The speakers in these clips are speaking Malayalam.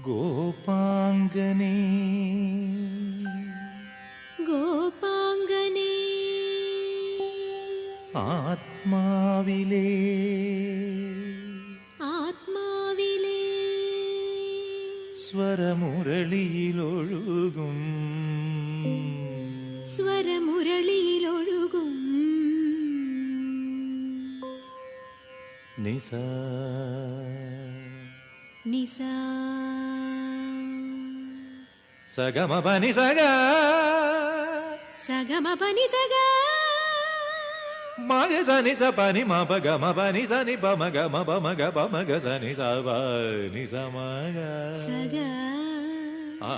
ഗോപാംഗനേ ഗോപാംഗനേ ആത്മാവിലേ ആത്മാവിലേ സ്വരമുരളിയിലൊഴുകും സ്വരമുരളിയിലൊഴുകും നിസ നിസ സഗമപനി സഗ സഗമപനി സഗ മഗ സനി സ പനി മപ ഗമ പനി സനി പമ ഗമ പമ ഗ പമ ഗ സനി സ പ നി സ മഗ സഗ ആ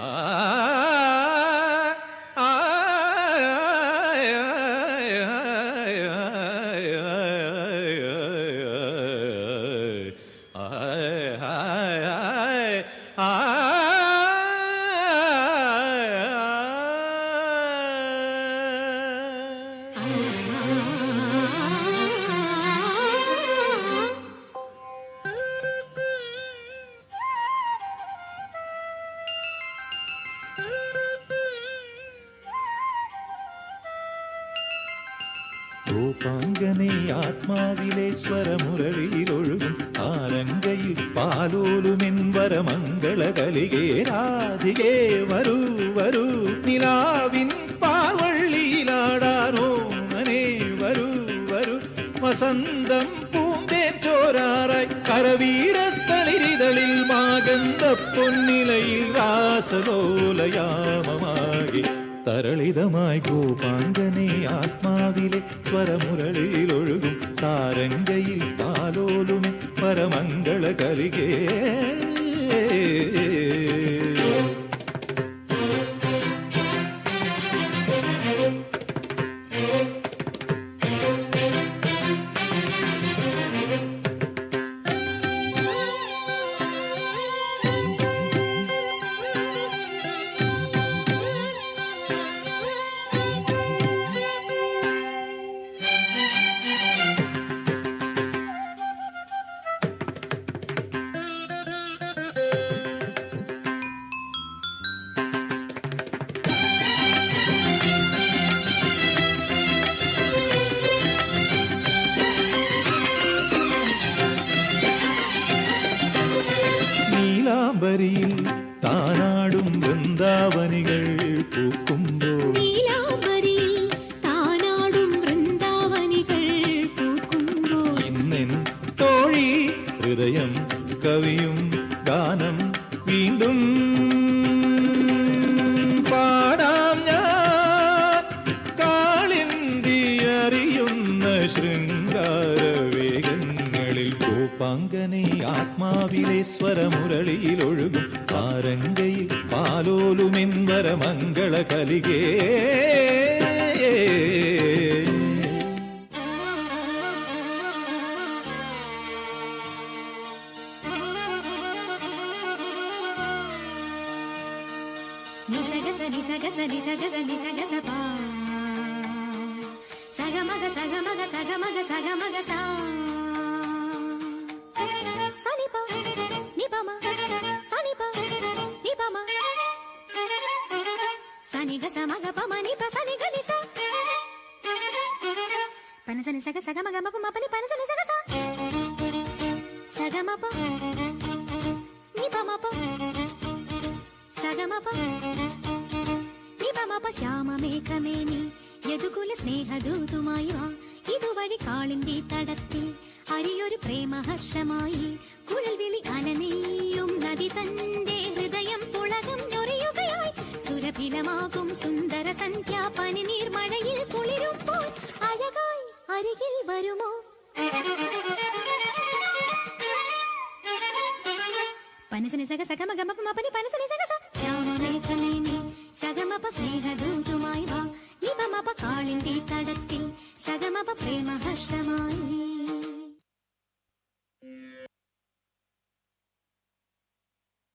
ഗോപാംഗനേ ആത്മാവിലെ സ്വരമുരളിയിലൊഴുകും ആരംഗയിൽ പാലോലുമെൻ വരമംഗളകലികേ രാധികേ വരൂ വരൂ നിലാവിൻ പാവള്ളിയിലാടാനോ മനേ വരൂ വരൂ വസന്തം പൂന്തേൻ ചോരാറായി കരവീരത്തളിരിതളിൽ മാഗന്ധ പൊന്നിലയിൽ രാസലോലയാമമാകി തരളിതമായി ഗോപാംഗനേ ആത്മാവിലെ സ്വരമുരളിയിലൊഴുകും സാരംഗയിൽ പാലോലുമെ പരമംഗള കലികേ നീലാംബരിയിൽ താനാടും വൃന്ദാവനികൾ പൂക്കുമ്പോൾ നീലാംബരിയിൽ താനാടും വൃന്ദാവനികൾ പൂക്കുമ്പോൾ ഇന്നെൻ തോഴി ഹൃദയം കവിയും ഗാനം വീണ്ടും പാടാം ഞാൻ കാളിന്തി അറിയുന്ന ശൃംഗാരവേഗങ്ങളിൽ ഗോപാംഗനേ ആത്മാവിലെ സ്വരമുരളിയിലൊഴുകും ആരംഗയിൽ പാലോലുമെൻ വരമംഗള കലികേ నిసగస నిసగస నిసగస నిసగస పా సగమగ సగమగ సగమగ సగమగ సా సనిప నిపమ సనిప నిపమ సనిగ సమగ పమ నిప సనిగ నిస పనసని సగ సగమగ మప మపని పనసని సగ సా సగమప నిపమప సగమప നിപമപ ശ്യാമമേഘമേനി യദുകുല സ്നേഹദൂതുമായി വാ ഇതുവഴി കാളിന്തി തടത്തിൽ അരിയൊരു പ്രേമഹർഷമായി കുഴൽവിളി അലനെയ്യും നദി തന്റെ ഹൃദയം പുളകം ഞൊറിയുകയായി സുരഭിലമാകും സുന്ദര സന്ധ്യാ പനിനീർ മഴയിൽ കുളിരുമ്പോൾ അഴകായി അരികിൽ വരുമോ പനസനി സഗ സഗമഗമപ മപനി പനസനി സഗ സ ശ്യാമമേഘമേനി സഗമപ സ്നേഹദൂതുമായി വാ നിപമപ കാളിന്തി തടത്തിൽ സഗമപ പ്രേമഹർഷമായി